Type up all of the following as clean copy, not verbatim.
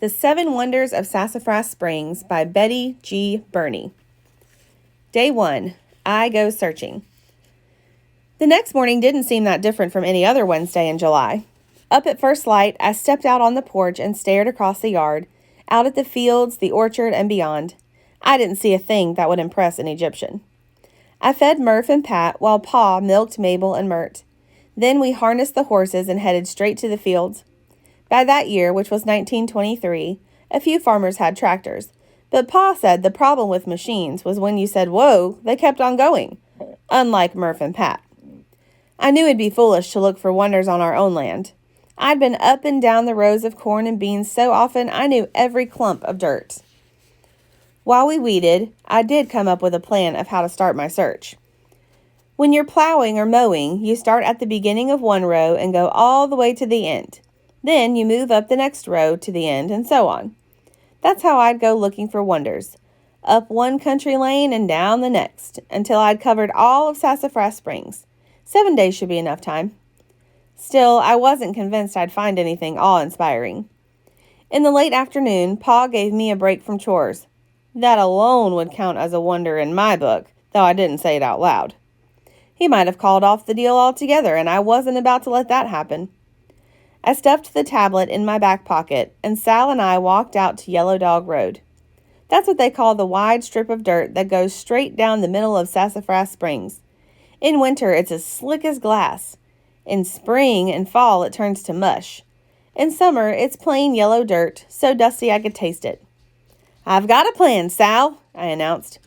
The 7 Wonders of Sassafras Springs by Betty G. Burney. Day 1. I Go Searching. The next morning didn't seem that different from any other Wednesday in July. Up at first light, I stepped out on the porch and stared across the yard, out at the fields, the orchard, and beyond. I didn't see a thing that would impress an Egyptian. I fed Murph and Pat while Pa milked Mabel and Mert. Then we harnessed the horses and headed straight to the fields. By that year, which was 1923, a few farmers had tractors, but Pa said the problem with machines was when you said, "Whoa," they kept on going, unlike Murph and Pat. I knew it'd be foolish to look for wonders on our own land. I'd been up and down the rows of corn and beans so often I knew every clump of dirt. While we weeded, I did come up with a plan of how to start my search. When you're plowing or mowing, you start at the beginning of one row and go all the way to the end. Then you move up the next row to the end, and so on. That's how I'd go looking for wonders. Up one country lane and down the next, until I'd covered all of Sassafras Springs. 7 days should be enough time. Still, I wasn't convinced I'd find anything awe-inspiring. In the late afternoon, Pa gave me a break from chores. That alone would count as a wonder in my book, though I didn't say it out loud. He might have called off the deal altogether, and I wasn't about to let that happen. I stuffed the tablet in my back pocket, and Sal and I walked out to Yellow Dog Road. That's what they call the wide strip of dirt that goes straight down the middle of Sassafras Springs. In winter, it's as slick as glass. In spring and fall, it turns to mush. In summer, it's plain yellow dirt, so dusty I could taste it. "I've got a plan, Sal," I announced.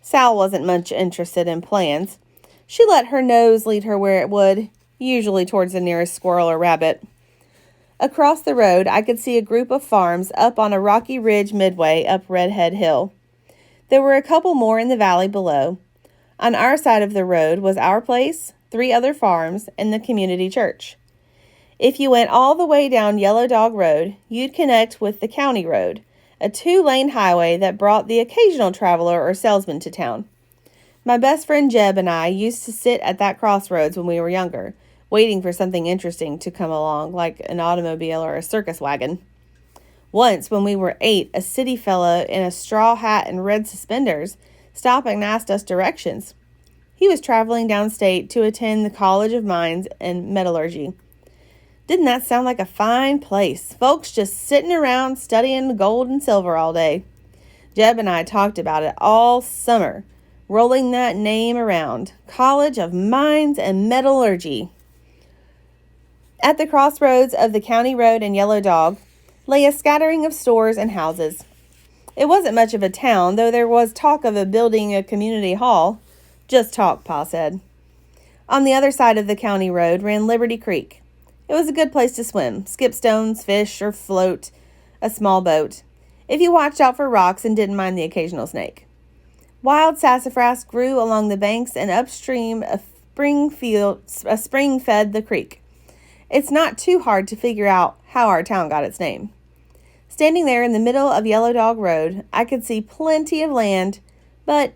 Sal wasn't much interested in plans. She let her nose lead her where it would, usually towards the nearest squirrel or rabbit. Across the road, I could see a group of farms up on a rocky ridge midway up Redhead Hill. There were a couple more in the valley below. On our side of the road was our place, 3 other farms, and the community church. If you went all the way down Yellow Dog Road, you'd connect with the county road, a 2-lane highway that brought the occasional traveler or salesman to town. My best friend Jeb and I used to sit at that crossroads when we were younger, waiting for something interesting to come along, like an automobile or a circus wagon. Once, when we were 8, a city fellow in a straw hat and red suspenders stopped and asked us directions. He was traveling downstate to attend the College of Mines and Metallurgy. Didn't that sound like a fine place? Folks just sitting around studying gold and silver all day. Jeb and I talked about it all summer, rolling that name around. College of Mines and Metallurgy. At the crossroads of the county road and Yellow Dog lay a scattering of stores and houses. It wasn't much of a town, though there was talk of building a community hall. Just talk, Pa said. On the other side of the county road ran Liberty Creek. It was a good place to swim, skip stones, fish, or float a small boat, if you watched out for rocks and didn't mind the occasional snake. Wild sassafras grew along the banks, and upstream a spring fed the creek. It's not too hard to figure out how our town got its name. Standing there in the middle of Yellow Dog Road, I could see plenty of land, but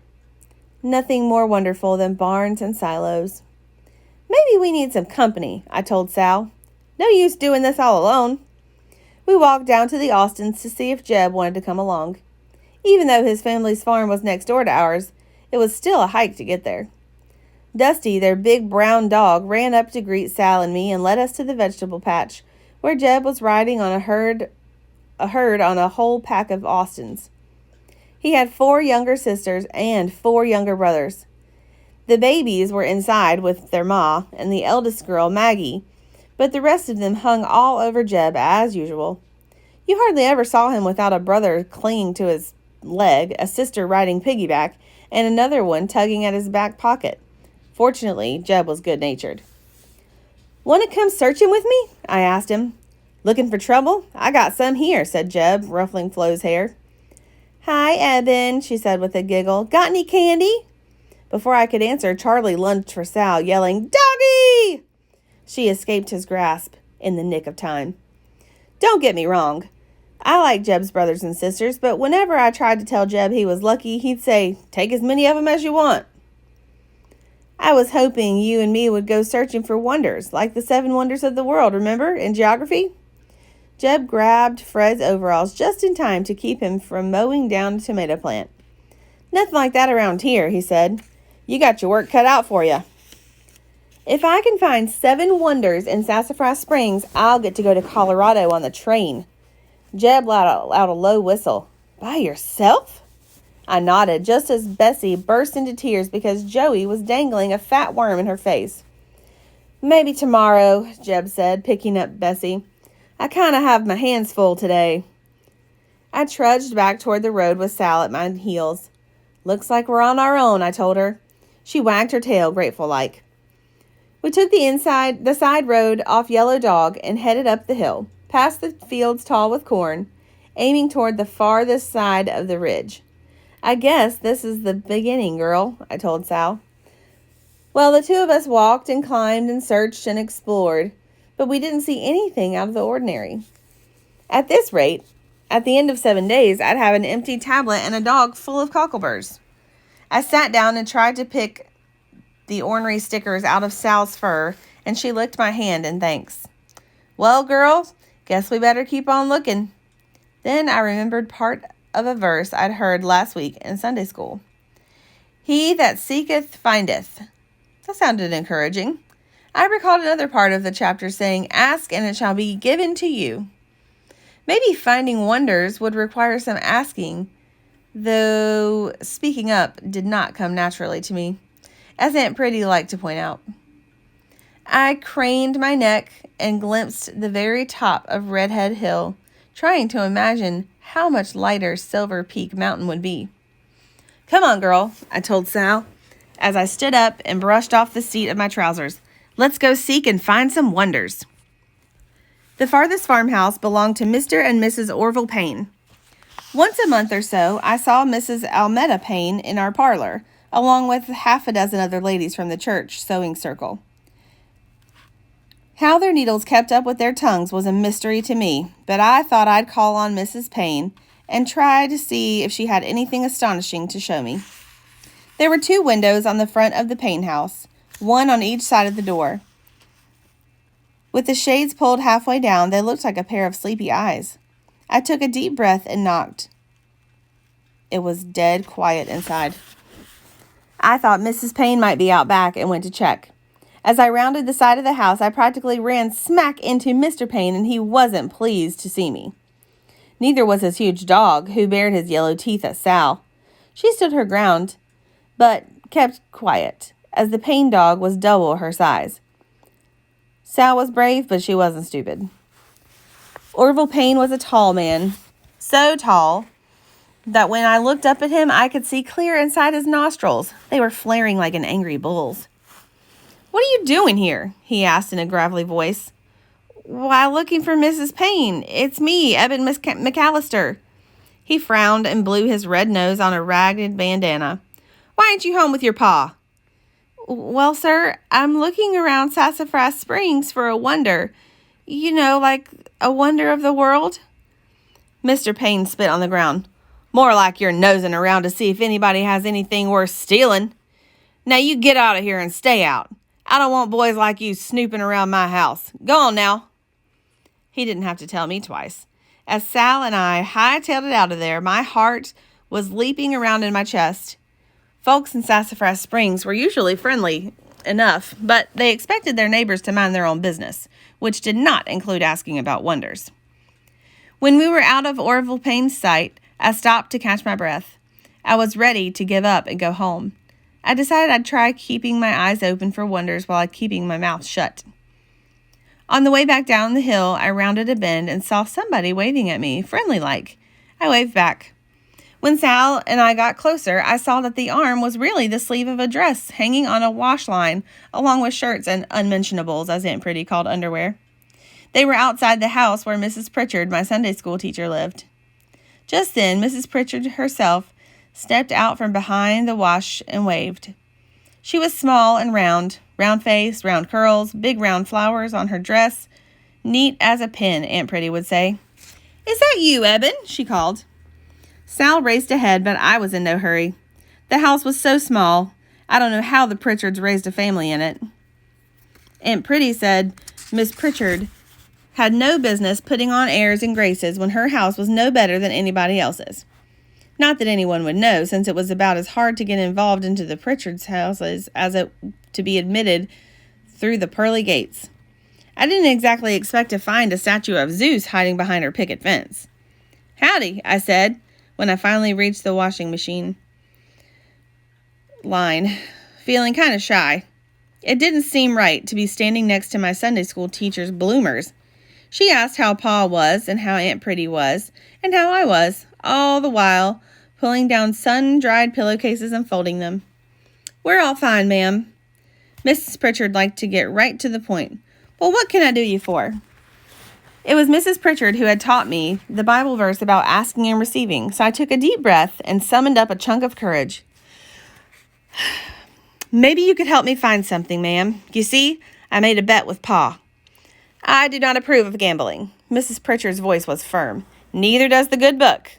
nothing more wonderful than barns and silos. "Maybe we need some company," I told Sal. "No use doing this all alone." We walked down to the Austins to see if Jeb wanted to come along. Even though his family's farm was next door to ours, it was still a hike to get there. Dusty, their big brown dog, ran up to greet Sal and me and led us to the vegetable patch, where Jeb was riding on a herd on a whole pack of Austins. He had 4 younger sisters and 4 younger brothers. The babies were inside with their ma and the eldest girl, Maggie, but the rest of them hung all over Jeb as usual. You hardly ever saw him without a brother clinging to his leg, a sister riding piggyback, and another one tugging at his back pocket. Fortunately, Jeb was good-natured. "Want to come searching with me?" I asked him. "Looking for trouble? I got some here," said Jeb, ruffling Flo's hair. "Hi, Eben," she said with a giggle. "Got any candy?" Before I could answer, Charlie lunged for Sal, yelling, "Doggy!" She escaped his grasp in the nick of time. Don't get me wrong. I like Jeb's brothers and sisters, but whenever I tried to tell Jeb he was lucky, he'd say, "Take as many of them as you want." I was hoping you and me would go searching for wonders, like the 7 wonders of the world, remember, in geography? Jeb grabbed Fred's overalls just in time to keep him from mowing down a tomato plant. "Nothing like that around here," he said. "You got your work cut out for you." "If I can find 7 wonders in Sassafras Springs, I'll get to go to Colorado on the train." Jeb let out a low whistle. "By yourself?" I nodded just as Bessie burst into tears because Joey was dangling a fat worm in her face. "Maybe tomorrow," Jeb said, picking up Bessie. "I kind of have my hands full today." I trudged back toward the road with Sal at my heels. "Looks like we're on our own," I told her. She wagged her tail, grateful-like. We took the side road off Yellow Dog and headed up the hill, past the fields tall with corn, aiming toward the farthest side of the ridge. "I guess this is the beginning, girl," I told Sal. Well, the two of us walked and climbed and searched and explored, but we didn't see anything out of the ordinary. At this rate, at the end of 7 days, I'd have an empty tablet and a dog full of cockleburrs. I sat down and tried to pick the ornery stickers out of Sal's fur, and she licked my hand in thanks. "Well, girl, guess we better keep on looking." Then I remembered part of a verse I'd heard last week in Sunday school. "He that seeketh findeth." That sounded encouraging. I recalled another part of the chapter saying, "Ask and it shall be given to you." Maybe finding wonders would require some asking, though speaking up did not come naturally to me, as Aunt Pretty liked to point out. I craned my neck and glimpsed the very top of Redhead Hill, trying to imagine how much lighter Silver Peak Mountain would be. "Come on, girl," I told Sal, as I stood up and brushed off the seat of my trousers. "Let's go seek and find some wonders." The farthest farmhouse belonged to Mr. and Mrs. Orville Payne. Once a month or so, I saw Mrs. Almeda Payne in our parlor, along with half a dozen other ladies from the church sewing circle. How their needles kept up with their tongues was a mystery to me, but I thought I'd call on Mrs. Payne and try to see if she had anything astonishing to show me. There were 2 windows on the front of the Payne house, one on each side of the door. With the shades pulled halfway down, they looked like a pair of sleepy eyes. I took a deep breath and knocked. It was dead quiet inside. I thought Mrs. Payne might be out back and went to check. As I rounded the side of the house, I practically ran smack into Mr. Payne, and he wasn't pleased to see me. Neither was his huge dog, who bared his yellow teeth at Sal. She stood her ground, but kept quiet, as the Payne dog was double her size. Sal was brave, but she wasn't stupid. Orville Payne was a tall man, so tall that when I looked up at him, I could see clear inside his nostrils. They were flaring like an angry bull's. "What are you doing here?" he asked in a gravelly voice. "Why, looking for Mrs. Payne. It's me, Eben McAllister." He frowned and blew his red nose on a ragged bandana. "Why ain't you home with your pa?" "Well, sir, I'm looking around Sassafras Springs for a wonder. You know, like a wonder of the world." Mr. Payne spit on the ground. "More like you're nosing around to see if anybody has anything worth stealing. Now you get out of here and stay out. I don't want boys like you snooping around my house. Go on now." He didn't have to tell me twice. As Sal and I hightailed it out of there, my heart was leaping around in my chest. Folks in Sassafras Springs were usually friendly enough, but they expected their neighbors to mind their own business, which did not include asking about wonders. When we were out of Orville Payne's sight, I stopped to catch my breath. I was ready to give up and go home. I decided I'd try keeping my eyes open for wonders while keeping my mouth shut. On the way back down the hill, I rounded a bend and saw somebody waving at me, friendly-like. I waved back. When Sal and I got closer, I saw that the arm was really the sleeve of a dress hanging on a wash line, along with shirts and unmentionables, as Aunt Pretty called underwear. They were outside the house where Mrs. Pritchard, my Sunday school teacher, lived. Just then, Mrs. Pritchard herself stepped out from behind the wash and waved. She was small and round face, round curls, big round flowers on her dress, neat as a pin, Aunt Pretty would say. "Is that you, Eben?" she called. Sal raced ahead, but I was in no hurry. The house was so small, I don't know how the Pritchards raised a family in it. Aunt Pretty said Miss Pritchard had no business putting on airs and graces when her house was no better than anybody else's. Not that anyone would know, since it was about as hard to get involved into the Pritchards' houses as it to be admitted through the pearly gates. I didn't exactly expect to find a statue of Zeus hiding behind her picket fence. "Howdy," I said, when I finally reached the washing machine line, feeling kind of shy. It didn't seem right to be standing next to my Sunday school teacher's bloomers. She asked how Pa was and how Aunt Pretty was and how I was, all the while pulling down sun-dried pillowcases and folding them. "We're all fine, ma'am." Mrs. Pritchard liked to get right to the point. "Well, what can I do you for?" It was Mrs. Pritchard who had taught me the Bible verse about asking and receiving, so I took a deep breath and summoned up a chunk of courage. "Maybe you could help me find something, ma'am. You see, I made a bet with Pa." "I do not approve of gambling." Mrs. Pritchard's voice was firm. "Neither does the good book."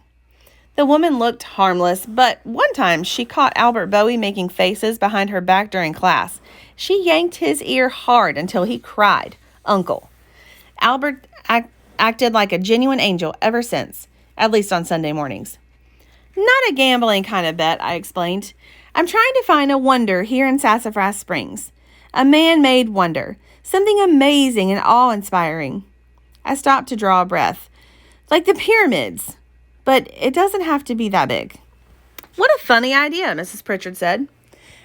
The woman looked harmless, but one time she caught Albert Bowie making faces behind her back during class. She yanked his ear hard until he cried, "Uncle." Albert acted like a genuine angel ever since, at least on Sunday mornings. "Not a gambling kind of bet," I explained. "I'm trying to find a wonder here in Sassafras Springs. A man-made wonder. Something amazing and awe-inspiring." I stopped to draw a breath. "Like the pyramids. But it doesn't have to be that big." "What a funny idea," Mrs. Pritchard said.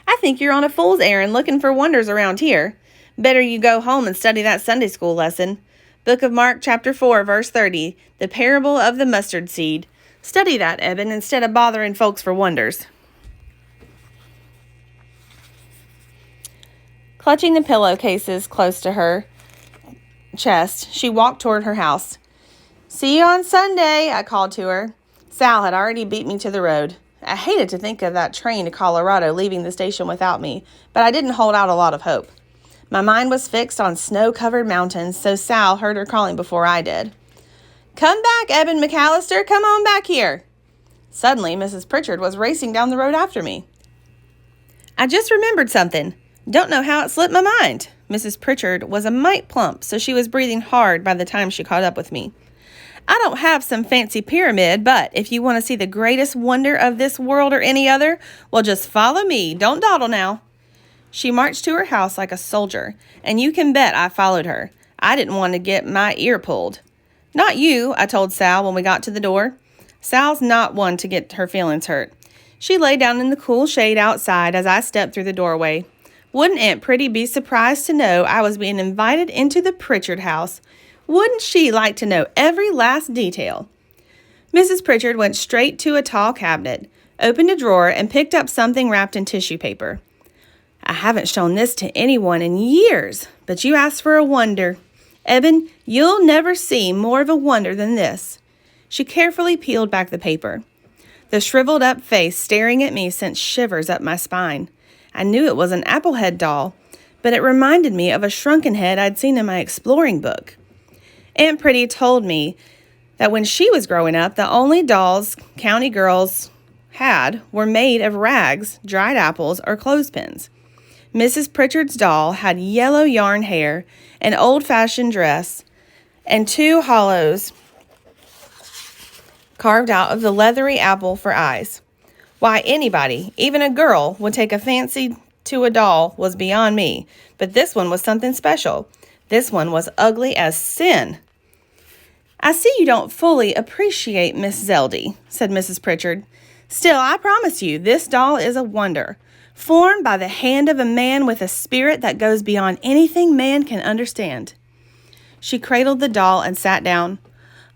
"I think you're on a fool's errand looking for wonders around here. Better you go home and study that Sunday school lesson. Book of Mark, chapter 4, verse 30, the parable of the mustard seed. Study that, Eben, instead of bothering folks for wonders." Clutching the pillowcases close to her chest, she walked toward her house. "See you on Sunday," I called to her. Sal had already beat me to the road. I hated to think of that train to Colorado leaving the station without me, but I didn't hold out a lot of hope. My mind was fixed on snow-covered mountains, so Sal heard her calling before I did. "Come back, Eben McAllister, come on back here." Suddenly, Mrs. Pritchard was racing down the road after me. I just remembered something. Don't know how it slipped my mind. Mrs. Pritchard was a mite plump, so she was breathing hard by the time she caught up with me. "I don't have some fancy pyramid, but if you want to see the greatest wonder of this world or any other, well, just follow me. Don't dawdle now." She marched to her house like a soldier, and you can bet I followed her. I didn't want to get my ear pulled. "Not you," I told Sal when we got to the door. Sal's not one to get her feelings hurt. She lay down in the cool shade outside as I stepped through the doorway. Wouldn't Aunt Pretty be surprised to know I was being invited into the Pritchard house? Wouldn't she like to know every last detail? Mrs. Pritchard went straight to a tall cabinet, opened a drawer, and picked up something wrapped in tissue paper. "I haven't shown this to anyone in years, but you asked for a wonder. Eben, you'll never see more of a wonder than this." She carefully peeled back the paper. The shriveled up face staring at me sent shivers up my spine. I knew it was an applehead doll, but it reminded me of a shrunken head I'd seen in my exploring book. Aunt Pretty told me that when she was growing up, the only dolls county girls had were made of rags, dried apples, or clothespins. Mrs. Pritchard's doll had yellow yarn hair, an old-fashioned dress, and two hollows carved out of the leathery apple for eyes. Why anybody, even a girl, would take a fancy to a doll was beyond me, but this one was something special. This one was ugly as sin. "I see you don't fully appreciate Miss Zeldy," said Mrs. Pritchard. "Still, I promise you, this doll is a wonder, formed by the hand of a man with a spirit that goes beyond anything man can understand." She cradled the doll and sat down.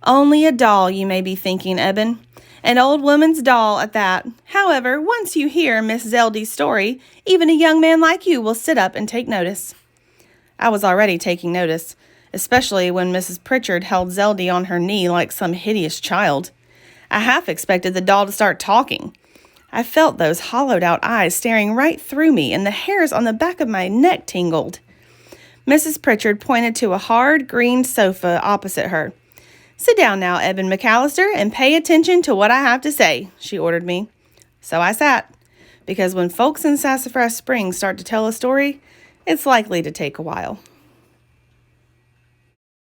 "Only a doll, you may be thinking, Eben. An old woman's doll at that. However, once you hear Miss Zeldy's story, even a young man like you will sit up and take notice." I was already taking notice, especially when Mrs. Pritchard held Zeldy on her knee like some hideous child. I half expected the doll to start talking. I felt those hollowed-out eyes staring right through me, and the hairs on the back of my neck tingled. Mrs. Pritchard pointed to a hard green sofa opposite her. "Sit down now, Eben McAllister, and pay attention to what I have to say," she ordered me. So I sat, because when folks in Sassafras Springs start to tell a story, it's likely to take a while.